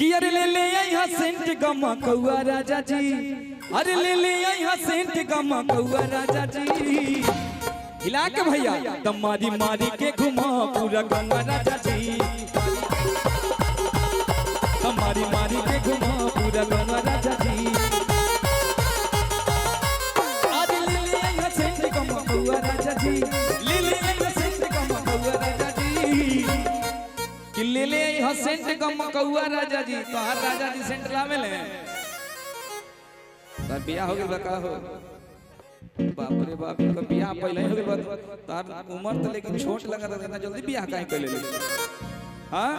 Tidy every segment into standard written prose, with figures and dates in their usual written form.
कि अरे ले ले यहाँ सेंट गमा कौआ राजा जी, अरे ले ले यहाँ सेंट गमा कौआ राजा जी। हिला के भैया दम मारी मारी के घुमा पूरा गंगा राजा जी, दम मारी मारी के घुमा पूरा गंगा राजा जी। आज ले ले यहाँ सेंट गमा कौआ राजा जी, ले ले यहाँ सेंट गमा कौआ राजा जी। कि ले ले यहाँ सेंट गमा कौआ राजा जी, तो हर राजा जी सेंट लावे ले। तार बियाह हो गया का हो, बाप रे बाप, का बियाह पहले हो गया तार उम्र तो लेकिन छोट लगा था, इतना जल्दी बियाह काहे कर ले। हां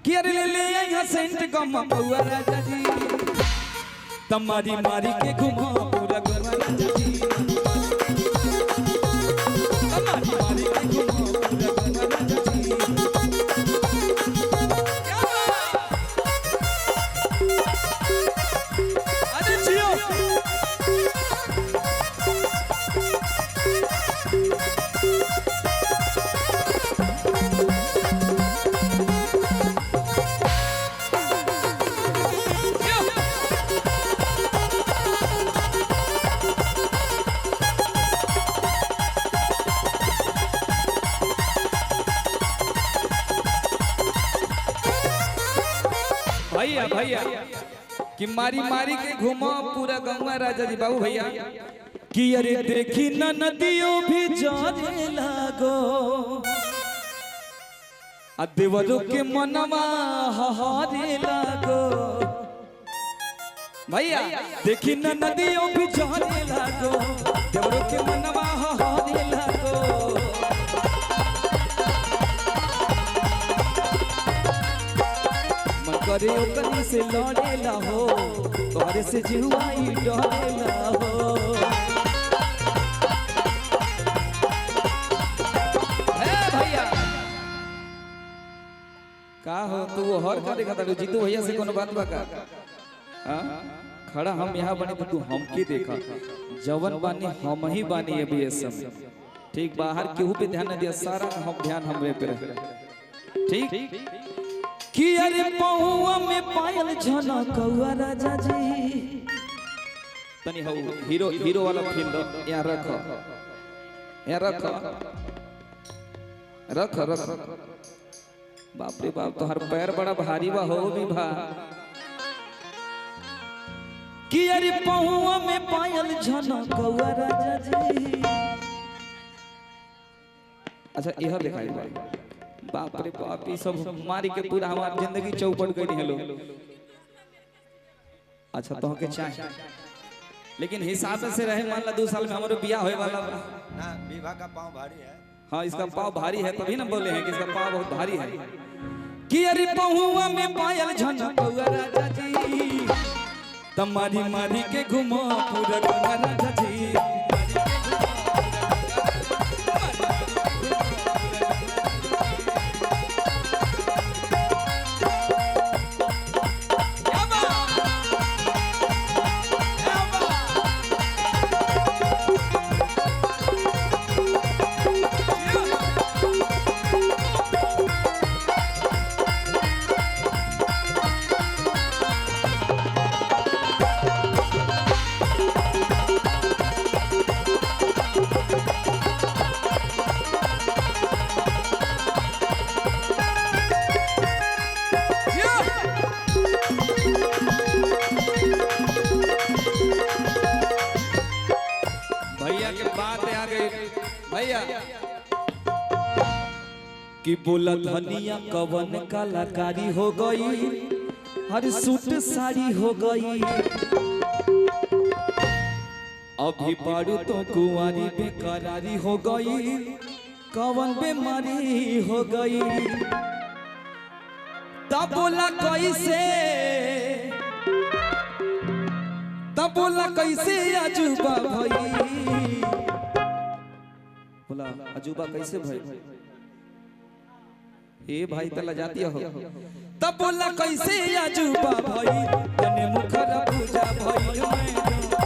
कि अरे ले ले यहाँ सेंट गमा कौआ राजा जी, तमारी मारी के घुमा पूरा गंगा राजा जी, तमारी मारी के घुमा पूरा गंगा राजा जी। भैया भैया कि मारी मारी के घुमा पूरा गंगा राजा जी। बाबू भैया कि अरे देखी न नदियों भी जाने लागो, आ देवरों के मनवा हहारे लागो। भैया देखी न नदियों भी जाने लागो, देवरों के मनवा हहारे लागो। करे कनी से लड़ेला हो, तोहरे से जिहुआई डरेला हो। भैया का हो तू हर का देखा था जीतू भैया से कोनो बात बका? खड़ा हम यहाँ बने तो तू हमके देखा, जवन बानी हम ही बानी अभी इस समय। ठीक बाहर केहू पे ध्यान न दिया, सारा हम ध्यान हमरे पे रहे। ठीक कि अरे पहुआ में पायल झना कौआ राजा जी। तनी हो हीरो हीरो वाला फील दो, यहाँ रखो, यहाँ रखो, रखो रखो। बाप रे बाप, तो हर पैर बड़ा भारी बा हो भी भा। कि अरे पहुआ में पायल झना कौआ राजा जी। अच्छा यह दिखाई भाई, बाप रे बाप, ये सब मारी के पूरा हमारी जिंदगी चौपट गई हेलो। अच्छा तो के चाहे लेकिन हिसाब से रहे, मान ला 2 साल में हमारे बियाह होए वाला ना। विवाह का पाँव भारी है। हाँ इसका पाँव भारी है, तभी ना बोले हैं कि इसका पाँव बहुत भारी है। कि अरे पहुआ में पायल झना कौआ राजा जी, तमारी मारी के घुमा पूरा गंगा राजा जी। भैया कि बोला धनिया कवन कलाकारी हो गई, हर सूट साड़ी हो गई। अभी पारू तो कुंवारी बेकरारी हो गई, कवन बीमारी हो गई। तब बोला कैसे, तब बोला कैसे अजूबा भई, बोला अजूबा कैसे भाई? ए भाई तला जाती हो। तब बोला कैसे अजूबा भाई, तने मुखरा पूजा भाई मैं,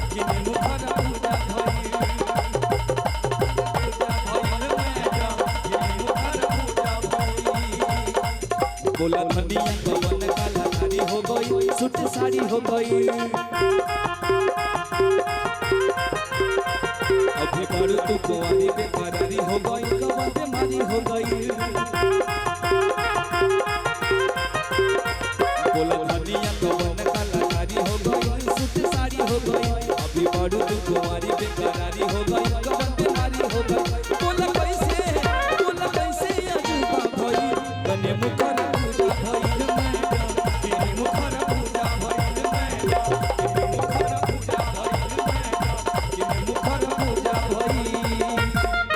किने मुखरा पूजा भाई, बोला धनिया कवन कलाकारी सूट साड़ी हो गई अभी बारू तू कुंवारी बेकरारी हो गई कवा बीमारी हो गई बोला धनिया कवन कलाकारी हो गई सूट साड़ी हो गई अभी बारू तू कुंवारी बेकरारी हो गई कवा बीमारी हो गई बोला कैसे अजूबा भई कने मुखरा पूजा भइल कने मुखरा पूजा भइल कने मुखरा पूजा भइल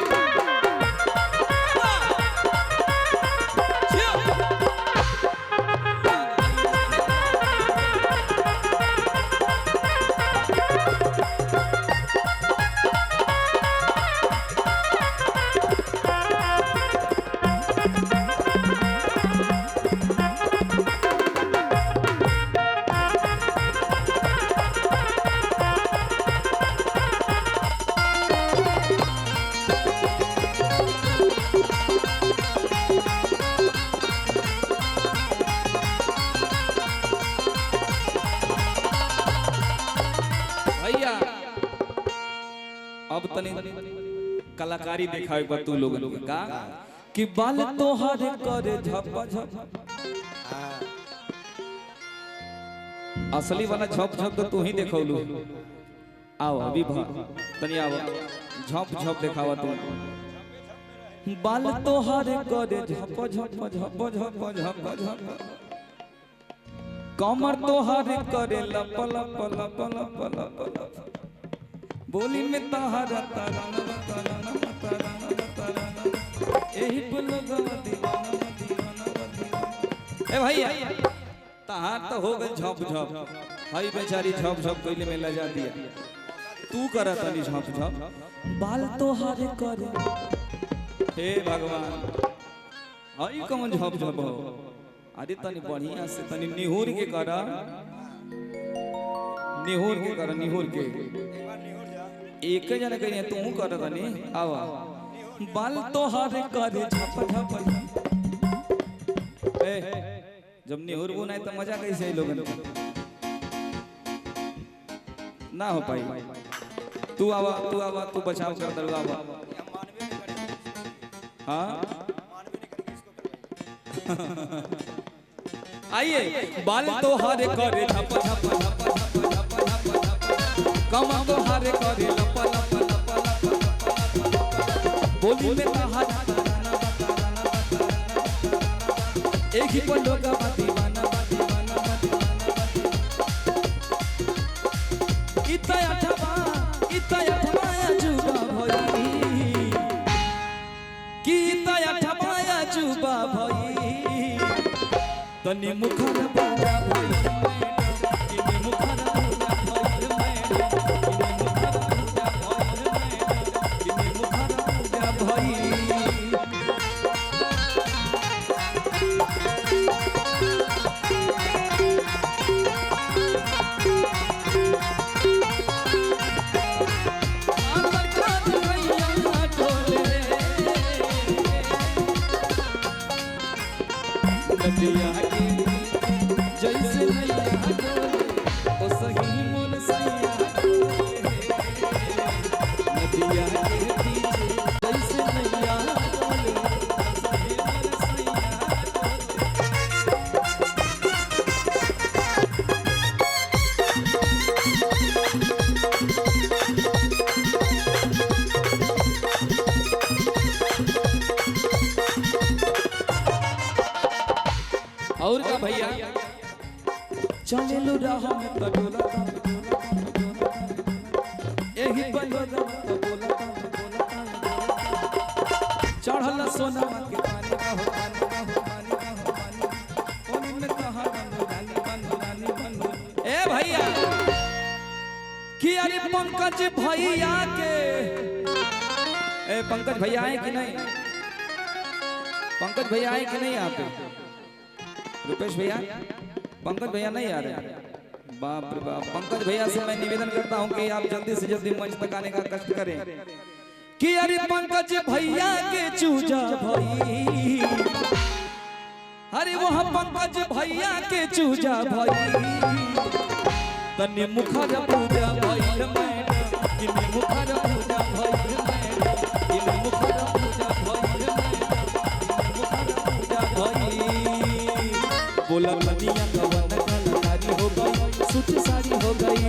अब तनी कलाकारी दिखावे पर तू लोगन के का कि बाल तोहर करे झप झप असली वाला झप झप तो तू ही देखौलू आओ अभी तनी आओ झप झप दिखावा तू बाल तोहर करे झप झप झप झप झप झप कमर तोहर करे लप लप लप लप लप बोली में तहरा तराना तराना तराना तराना एही पुलगवा दीवाना दीवाना दीवाना ए भैया तहार तो हो गई झप झप हई बेचारी झप झप कइले में लजा दिया तू करा तनी झप झप बाल तोहर करे हे भगवान हई कौन झप झप हो अरे तनी बढ़िया से तनी निहुर के करा निहुर के एक जना कहीं तू कर तनी आवा बाल तोहर करे झप झप ए जब निहुरबू नहीं तो मजा कैसे है लोगन ना हो पाई तू आवा तू बचाव कर दर आवा हाँ आइए बाल तोहर करे झप झप झप झप कम तोहर करे लप लप लप लप बोली में तहारा तराना तराना एक ही पर लोग दीवाना दीवाना इतना अठवा अजूबा भई कि इतना अठवा अजूबा भई तनी मुखर पूजा भई कि मुखर पूजा भई जैसे नैया डोले ओ सही मन सैया नदिया के पीछे जैसे नैया डोले ओ सही मन सैया और का भैया चले लो राह में तडोला एही बलोला बोला चढ़ल सोना के पानी का हो पानी ओनी में कहा रानी बनो ए भैया कि अरे पंकज भैया के ए पंकज भैया आए कि नहीं पंकज भैया आए कि नहीं यहाँ पे रुपेश भैया पंकज भैया नहीं आ रहे बाप रे बाप पंकज भैया से मैं निवेदन करता हूं कि आप जल्दी से जल्दी मंच तक आने का कष्ट करें कि अरे पंकज भैया के चूजा भई अरे वहाँ पंकज भैया के चूजा भई तने मुखर पूजा भइल मैडम किने मुखर पूजा भइल मैडम किने मुखर पूजा भइल मैडम किने मुखर पूजा भइल बोला बनिया गवन कलाकारी हो गई सूट साड़ी हो गई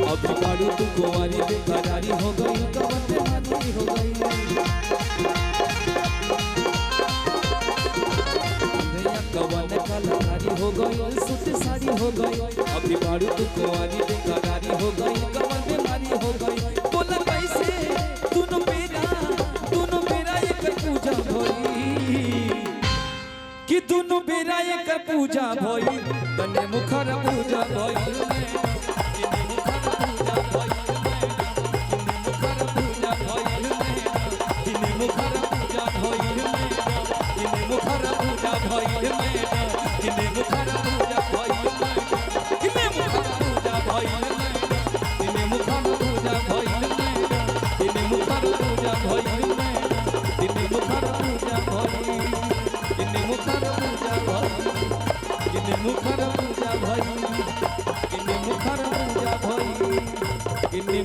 अब बाड़ू तू कुंवारी बेकरारी हो गई गवन हारी हो गई गवन कलाकारी हो गई सूट साड़ी हो गई अभी बाड़ू तू कुंवारी बेकरारी हो गई गवन हारी हो गई बोला कैसे दोनों बेरा एक पूजा भई कि दोनों बेरा एक पूजा भई तने मुखर पूजा भई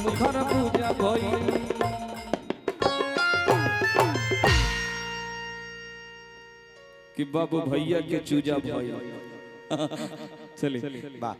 मुखर पूजा भई कि बाबू भैया के चूजा भई चले वाह।